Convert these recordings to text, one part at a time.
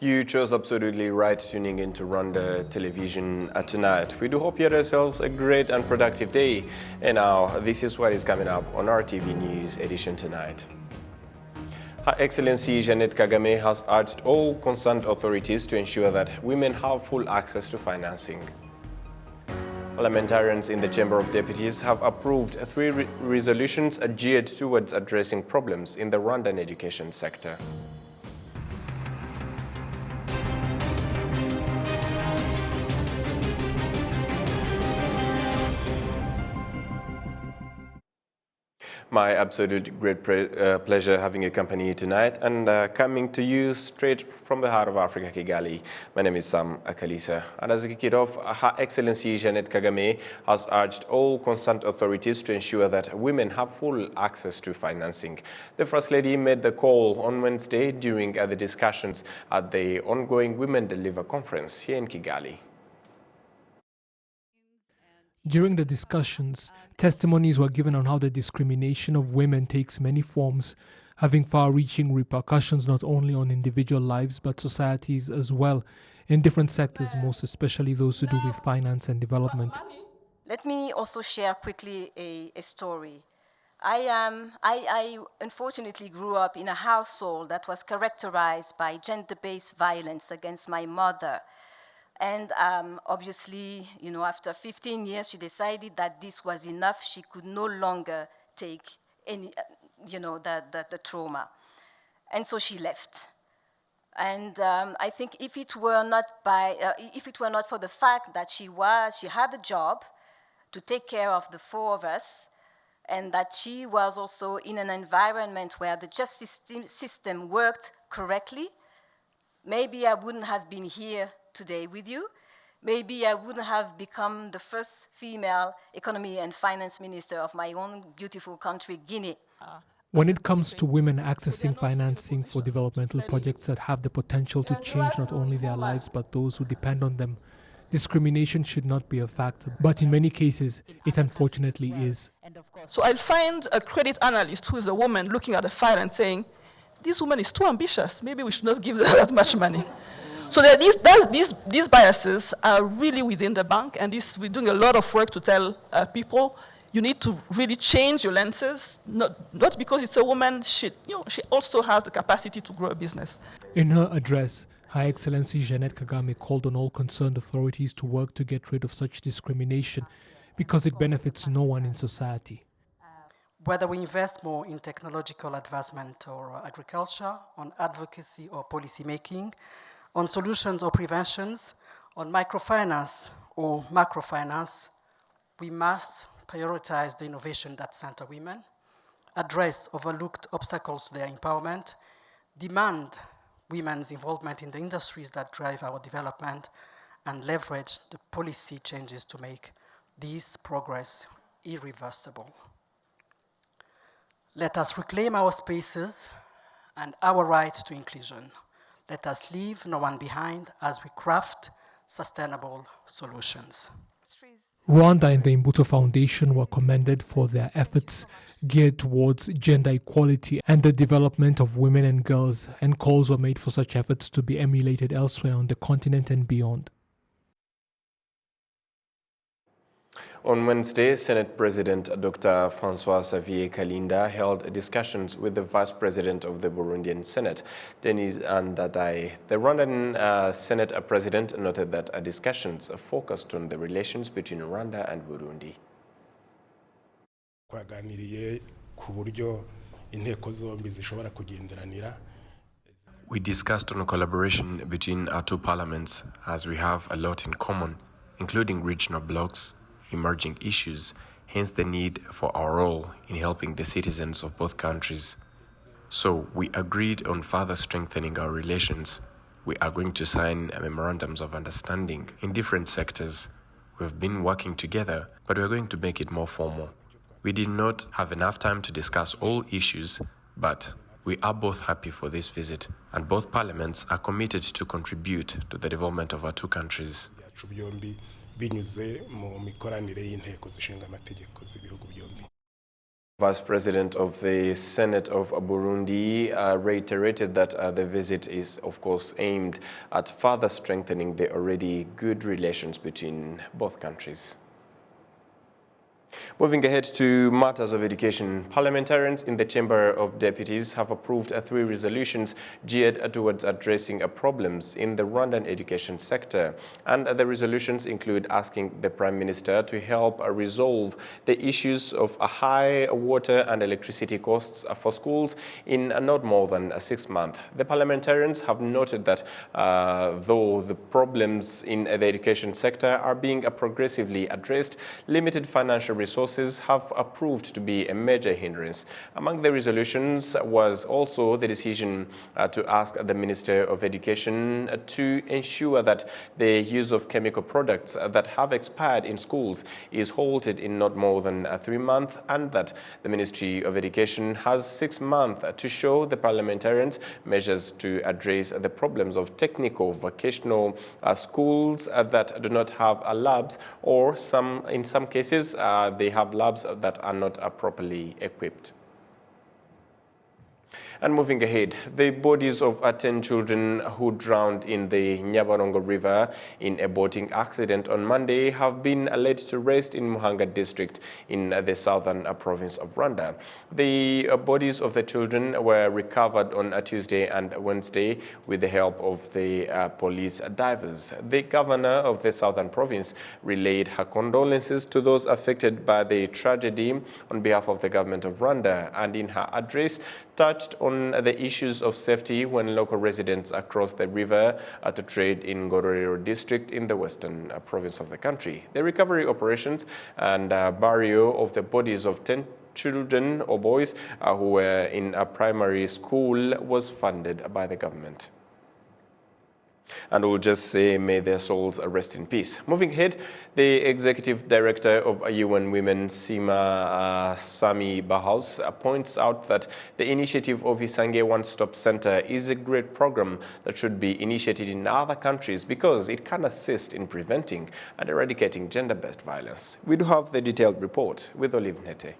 You chose absolutely right tuning into Rwanda television tonight. We do hope you had yourselves a great and productive day. And now, this is what is coming up on our TV News edition tonight. Her Excellency Jeanette Kagame has urged all concerned authorities to ensure that women have full access to financing. Parliamentarians in the Chamber of Deputies have approved 3 resolutions geared towards addressing problems in the Rwandan education sector. My absolute great pleasure having you company tonight and coming to you straight from the heart of Africa, Kigali. My name is Sam Akalisa. And as we kick it off, Her Excellency Jeanette Kagame has urged all concerned authorities to ensure that women have full access to financing. The First Lady made the call on Wednesday during the discussions at the ongoing Women Deliver Conference here in Kigali. During the discussions, testimonies were given on how the discrimination of women takes many forms, having far-reaching repercussions not only on individual lives but societies as well, in different sectors, most especially those to do with finance and development. Let me also share quickly a story. I unfortunately grew up in a household that was characterized by gender-based violence against my mother. And obviously, after 15 years, she decided that this was enough. She could no longer take any, the trauma. And so she left. And I think if it were not for the fact that she had a job to take care of the 4 of us, and that she was also in an environment where the justice system worked correctly, maybe I wouldn't have been here today with you. Maybe I wouldn't have become the first female economy and finance minister of my own beautiful country, Guinea. When it comes to women accessing financing for developmental projects that have the potential to change not only their lives but those who depend on them, discrimination should not be a factor, but in many cases, it unfortunately is. So I'll find a credit analyst who is a woman looking at the file and saying, this woman is too ambitious, maybe we should not give her that much money. So these biases are really within the bank, and we're doing a lot of work to tell people, you need to really change your lenses, not because it's a woman, she also has the capacity to grow a business. In her address, Her Excellency Jeanette Kagame called on all concerned authorities to work to get rid of such discrimination because it benefits no one in society. Whether we invest more in technological advancement or agriculture, on advocacy or policy making, on solutions or preventions, on microfinance or macrofinance, we must prioritize the innovation that center women, address overlooked obstacles to their empowerment, demand women's involvement in the industries that drive our development, and leverage the policy changes to make this progress irreversible. Let us reclaim our spaces and our right to inclusion. Let us leave no one behind as we craft sustainable solutions. Rwanda and the Imbuto Foundation were commended for their efforts geared towards gender equality and the development of women and girls, and calls were made for such efforts to be emulated elsewhere on the continent and beyond. On Wednesday, Senate President Dr. François-Xavier Kalinda held discussions with the Vice President of the Burundian Senate, Denis Ndadaye. The Rwandan Senate President noted that discussions focused on the relations between Rwanda and Burundi. We discussed on collaboration between our 2 parliaments, as we have a lot in common, including regional blocs, emerging issues, hence the need for our role in helping the citizens of both countries. So we agreed on further strengthening our relations. We are going to sign memorandums of understanding in different sectors. We've been working together, but we're going to make it more formal. We did not have enough time to discuss all issues, but we are both happy for this visit, and both parliaments are committed to contribute to the development of our 2 countries. Vice President of the Senate of Burundi reiterated that the visit is, of course, aimed at further strengthening the already good relations between both countries. Moving ahead to matters of education, parliamentarians in the Chamber of Deputies have approved 3 resolutions geared towards addressing problems in the Rwandan education sector. And the resolutions include asking the Prime Minister to help resolve the issues of high water and electricity costs for schools in not more than 6 months. The parliamentarians have noted that though the problems in the education sector are being progressively addressed, limited financial resources have proved to be a major hindrance. Among the resolutions was also the decision to ask the Minister of Education to ensure that the use of chemical products that have expired in schools is halted in not more than 3 months, and that the Ministry of Education has 6 months to show the parliamentarians measures to address the problems of technical vocational schools that do not have labs, or in some cases they have labs that are not properly equipped. And moving ahead, the bodies of 10 children who drowned in the Nyabarongo River in a boating accident on Monday have been laid to rest in Muhanga district in the southern province of Rwanda. The bodies of the children were recovered on Tuesday and Wednesday with the help of the police divers. The governor of the southern province relayed her condolences to those affected by the tragedy on behalf of the government of Rwanda, and in her address touched on the issues of safety when local residents across the river to trade in Ngororero district in the western province of the country. The recovery operations and burial of the bodies of 10 children or boys who were in a primary school was funded by the government. And we'll just say, may their souls rest in peace. Moving ahead, the Executive Director of UN Women, Sima Sami Bahaus, points out that the initiative of Isange One-Stop Center is a great program that should be initiated in other countries because it can assist in preventing and eradicating gender-based violence. We do have the detailed report with Olive Nete.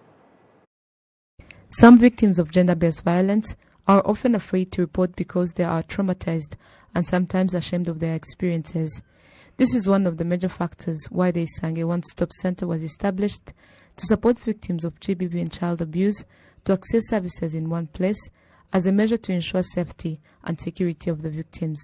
Some victims of gender-based violence are often afraid to report because they are traumatized and sometimes ashamed of their experiences. This is one of the major factors why the Isange One-Stop Center was established, to support victims of GBV and child abuse to access services in one place as a measure to ensure safety and security of the victims.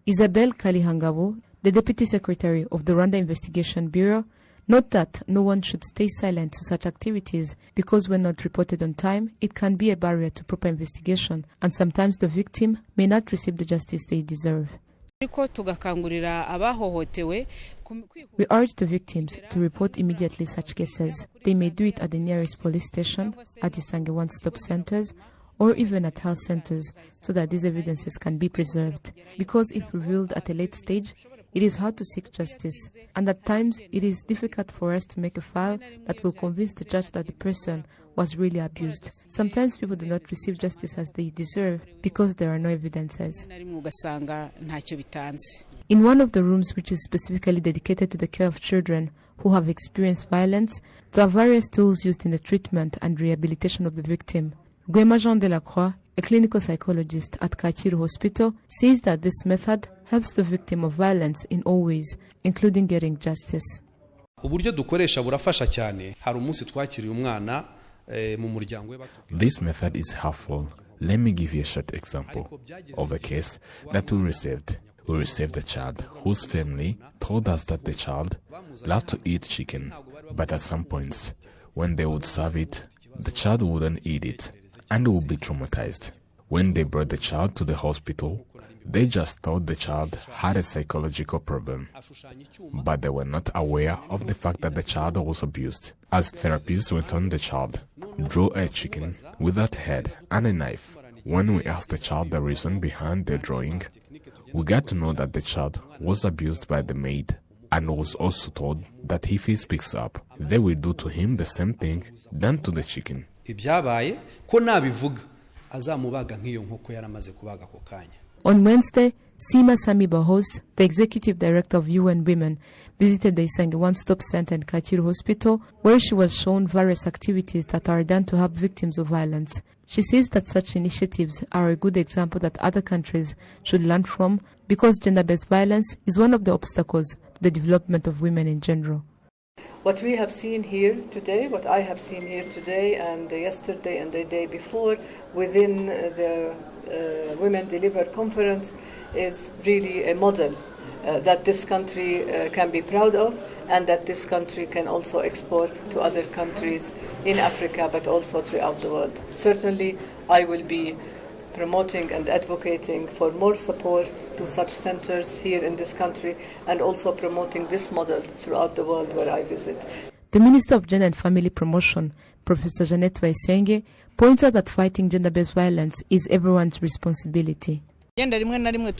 Isabel Kalihangabo, the Deputy Secretary of the Rwanda Investigation Bureau, note that no one should stay silent to such activities because when not reported on time, it can be a barrier to proper investigation, and sometimes the victim may not receive the justice they deserve. We urge the victims to report immediately such cases. They may do it at the nearest police station, at Isange One-Stop Centers, or even at health centers, so that these evidences can be preserved. Because if revealed at a late stage, it is hard to seek justice, and at times it is difficult for us to make a file that will convince the judge that the person was really abused. Sometimes people do not receive justice as they deserve because there are no evidences. In one of the rooms which is specifically dedicated to the care of children who have experienced violence, there are various tools used in the treatment and rehabilitation of the victim. Guema Jean Delacroix, a clinical psychologist at Kacyiru Hospital, says that this method helps the victim of violence in all ways, including getting justice. This method is helpful. Let me give you a short example of a case that we received. We received a child whose family told us that the child loved to eat chicken, but at some points, when they would serve it, the child wouldn't eat it and would be traumatized. When they brought the child to the hospital, they just thought the child had a psychological problem, but they were not aware of the fact that the child was abused. As therapists went on, the child drew a chicken without a head and a knife. When we asked the child the reason behind the drawing, we got to know that the child was abused by the maid and was also told that if he speaks up, they will do to him the same thing done to the chicken. On Wednesday, Sima Sami Bahost, the executive director of UN Women, visited the Isange One-Stop Center in Kacyiru Hospital, where she was shown various activities that are done to help victims of violence. She says that such initiatives are a good example that other countries should learn from, because gender-based violence is one of the obstacles to the development of women in general. What we have seen here today, what I have seen here today and yesterday and the day before within the Women Deliver conference is really a model that this country can be proud of, and that this country can also export to other countries in Africa but also throughout the world. Certainly I will be promoting and advocating for more support to such centers here in this country, and also promoting this model throughout the world where I visit. The Minister of Gender and Family Promotion, Professor Jeanette Bayisenge, points out that fighting gender-based violence is everyone's responsibility. Sometimes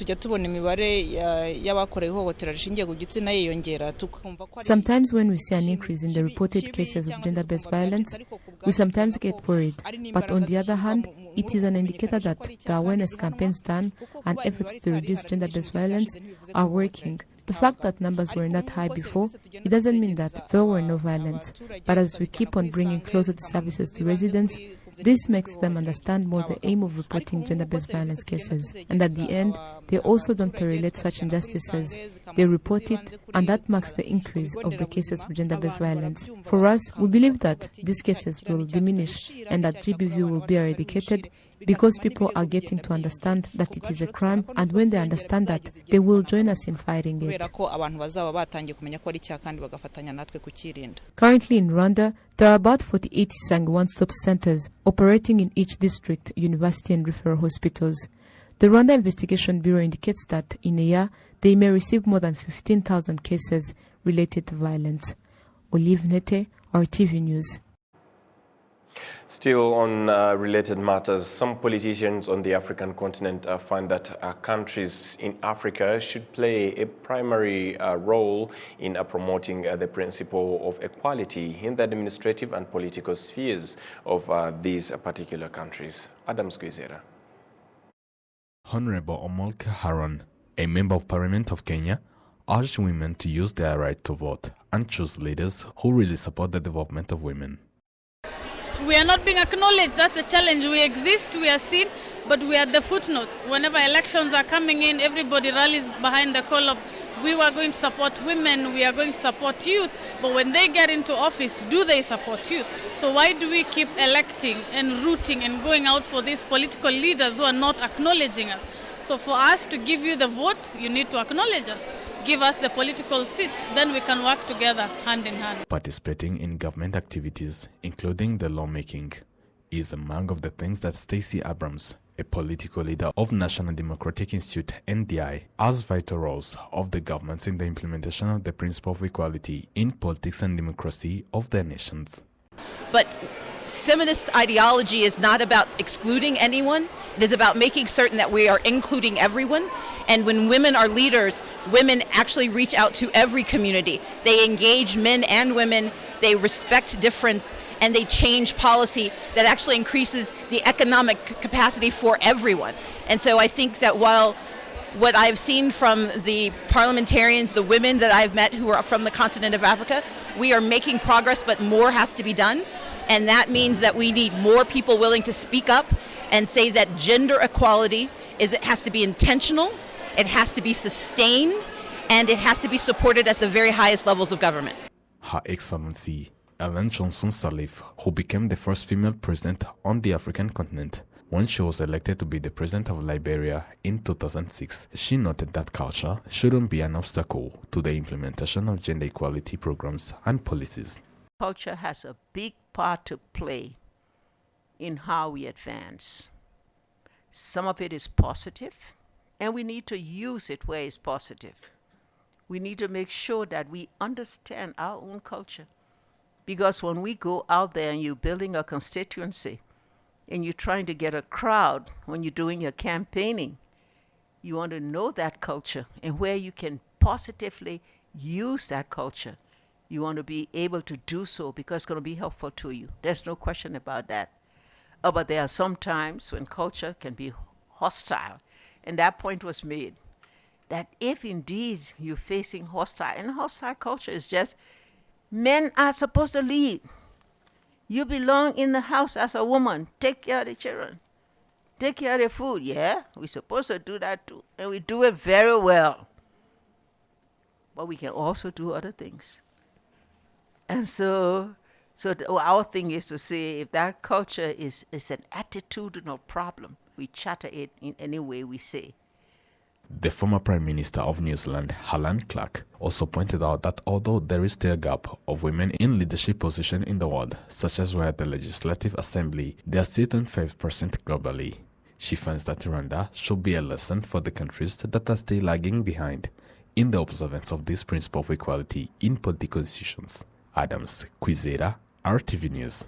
when we see an increase in the reported cases of gender-based violence, we sometimes get worried. But on the other hand, it is an indicator that the awareness campaigns done and efforts to reduce gender-based violence are working. The fact that numbers were not high before, it doesn't mean that there were no violence. But as we keep on bringing closer the services to residents, this makes them understand more the aim of reporting gender-based violence cases. And at the end, they also don't tolerate such injustices. They report it, and that marks the increase of the cases of gender-based violence. For us, we believe that these cases will diminish and that GBV will be eradicated, because people are getting to understand that it is a crime, and when they understand that, they will join us in fighting it. Currently in Rwanda, there are about 48 Isange One-Stop Centers operating in each district, university and referral hospitals. The Rwanda Investigation Bureau indicates that in a year, they may receive more than 15,000 cases related to violence. Olive Nete, RTV News. Still on related matters, some politicians on the African continent find that countries in Africa should play a primary role in promoting the principle of equality in the administrative and political spheres of these particular countries. Adam Squizera. Honorable Omolka Haron, a member of Parliament of Kenya, urged women to use their right to vote and choose leaders who really support the development of women. We are not being acknowledged. That's a challenge. We exist, we are seen, but we are the footnotes. Whenever elections are coming in, everybody rallies behind the call of, we are going to support women, we are going to support youth, but when they get into office, do they support youth? So why do we keep electing and rooting and going out for these political leaders who are not acknowledging us? So for us to give you the vote, you need to acknowledge us. Give us the political seats, then we can work together hand in hand. Participating in government activities, including the lawmaking, is among of the things that Stacey Abrams, a political leader of National Democratic Institute (NDI), has vital roles of the governments in the implementation of the principle of equality in politics and democracy of their nations. But feminist ideology is not about excluding anyone. It is about making certain that we are including everyone. And when women are leaders, women actually reach out to every community. They engage men and women, they respect difference, and they change policy that actually increases the economic capacity for everyone. And so I think that while what I've seen from the parliamentarians, the women that I've met who are from the continent of Africa, we are making progress, but more has to be done. And that means that we need more people willing to speak up and say that gender equality it has to be intentional, it has to be sustained, and it has to be supported at the very highest levels of government. Her Excellency Ellen Johnson Sirleaf, who became the first female president on the African continent when she was elected to be the president of Liberia in 2006, she noted that culture shouldn't be an obstacle to the implementation of gender equality programs and policies. Culture has a big part to play in how we advance. Some of it is positive, and we need to use it where it's positive. We need to make sure that we understand our own culture. Because when we go out there and you're building a constituency, and you're trying to get a crowd when you're doing your campaigning, you want to know that culture and where you can positively use that culture. You want to be able to do so because it's going to be helpful to you. There's no question about that. But there are some times when culture can be hostile. And that point was made, that if indeed you're facing hostile, and hostile culture is just, men are supposed to lead. You belong in the house as a woman. Take care of the children. Take care of the food. Yeah, we're supposed to do that too. And we do it very well. But we can also do other things. And so our thing is to say, if that culture is an attitudinal problem, we chatter it in any way we say. The former Prime Minister of New Zealand, Helen Clark, also pointed out that although there is still a gap of women in leadership positions in the world, such as where the Legislative Assembly, they are still 25% globally. She finds that Rwanda should be a lesson for the countries that are still lagging behind in the observance of this principle of equality in political institutions. Adams Kwizera, RTV News.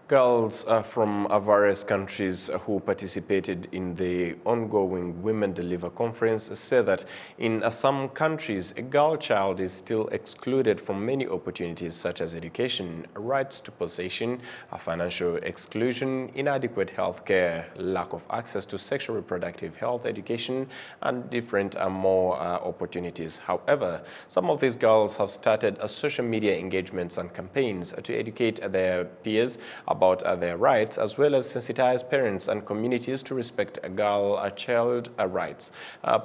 Girls from various countries who participated in the ongoing Women Deliver conference say that in some countries, a girl child is still excluded from many opportunities such as education, rights to possession, financial exclusion, inadequate health care, lack of access to sexual reproductive health education, and different more opportunities. However, some of these girls have started social media engagements and campaigns to educate their peers about their rights, as well as sensitize parents and communities to respect child rights.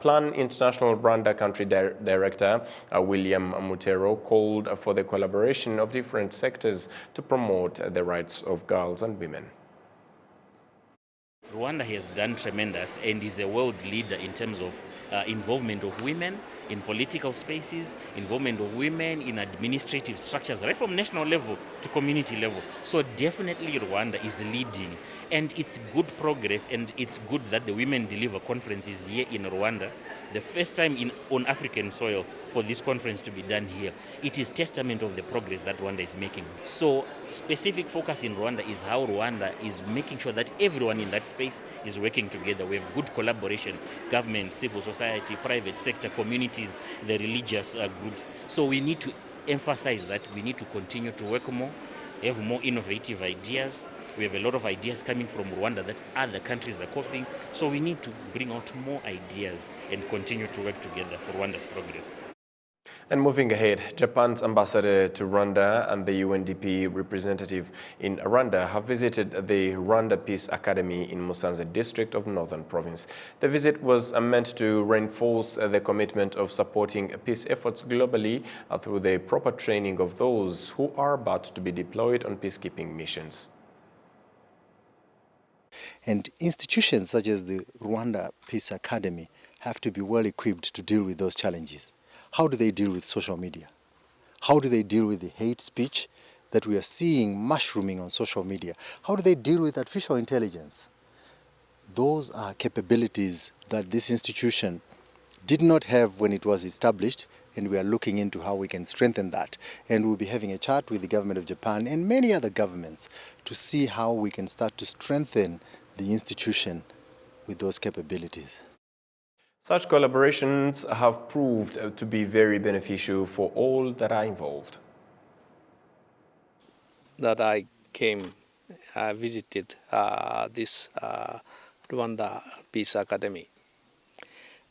Plan International Rwanda Country Director William Mutero called for the collaboration of different sectors to promote the rights of girls and women. Rwanda has done tremendous and is a world leader in terms of involvement of women in political spaces, involvement of women in administrative structures, right from national level to community level. So definitely Rwanda is leading, and it's good progress, and it's good that the Women Deliver conference is here in Rwanda, the first time on African soil for this conference to be done here. It is testament of the progress that Rwanda is making. So specific focus in Rwanda is how Rwanda is making sure that everyone in that space is working together. We have good collaboration, government, civil society, private sector, communities, the religious groups. So we need to emphasize that we need to continue to work more, have more innovative ideas. We have a lot of ideas coming from Rwanda that other countries are copying. So we need to bring out more ideas and continue to work together for Rwanda's progress. And moving ahead, Japan's ambassador to Rwanda and the UNDP representative in Rwanda have visited the Rwanda Peace Academy in Musanze district of Northern Province. The visit was meant to reinforce the commitment of supporting peace efforts globally through the proper training of those who are about to be deployed on peacekeeping missions. And institutions such as the Rwanda Peace Academy have to be well equipped to deal with those challenges. How do they deal with social media? How do they deal with the hate speech that we are seeing mushrooming on social media? How do they deal with artificial intelligence? Those are capabilities that this institution did not have when it was established, and we are looking into how we can strengthen that. And we'll be having a chat with the government of Japan and many other governments to see how we can start to strengthen the institution with those capabilities. Such collaborations have proved to be very beneficial for all that are involved. That I visited this Rwanda Peace Academy.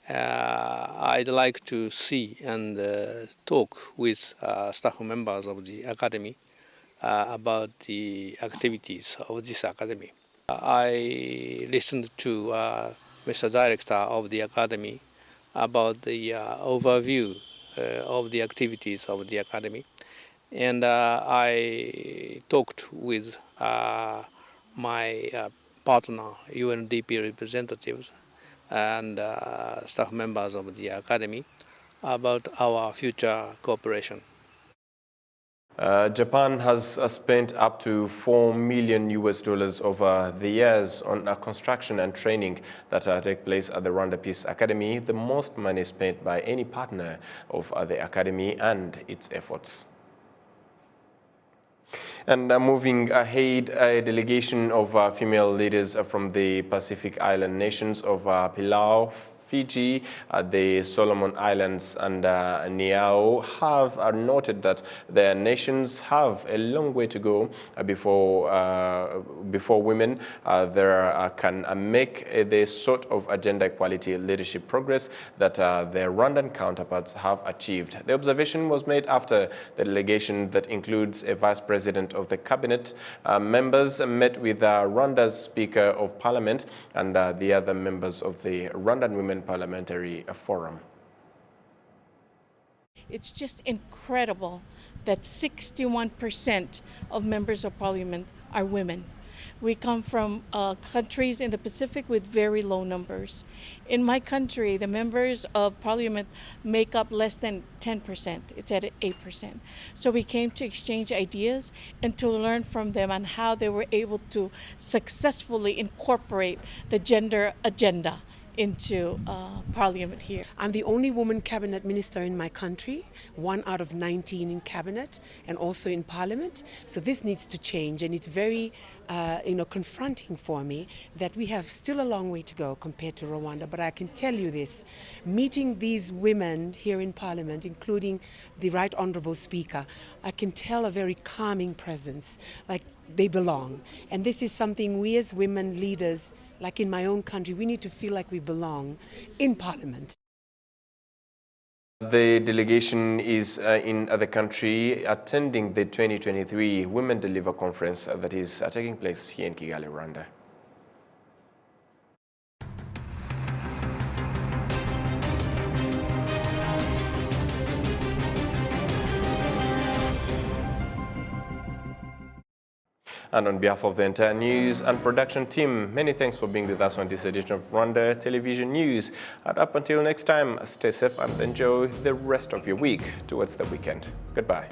I'd like to see and talk with staff members of the academy about the activities of this academy. I listened to Mr. Director of the Academy about the overview of the activities of the Academy. And I talked with my partner, UNDP representatives, and staff members of the Academy about our future cooperation. Japan has spent up to $4 million over the years on construction and training that take place at the Rwanda Peace Academy, the most money spent by any partner of the Academy and its efforts. And moving ahead, a delegation of female leaders from the Pacific Island nations of Palau, Fiji, the Solomon Islands, and Niue have noted that their nations have a long way to go before women can make the sort of gender equality leadership progress that their Rwandan counterparts have achieved. The observation was made after the delegation that includes a vice president of the cabinet members met with Rwanda's Speaker of Parliament and the other members of the Rwandan Women Parliamentary Forum. It's just incredible that 61% of members of parliament are women. We come from countries in the Pacific with very low numbers. In my country, the members of parliament make up less than 10%. It's at 8%. So we came to exchange ideas and to learn from them on how they were able to successfully incorporate the gender agenda into parliament here. I'm the only woman cabinet minister in my country, 1 out of 19 in cabinet and also in parliament. So this needs to change, and it's very confronting for me that we have still a long way to go compared to Rwanda. But I can tell you this, meeting these women here in parliament, including the Right Honourable Speaker, I can tell a very calming presence, like they belong. And this is something we as women leaders, like in my own country, we need to feel like we belong in parliament. The delegation is in the country attending the 2023 Women Deliver Conference that is taking place here in Kigali, Rwanda. And on behalf of the entire news and production team, many thanks for being with us on this edition of Rwanda Television News. And up until next time, stay safe and enjoy the rest of your week towards the weekend. Goodbye.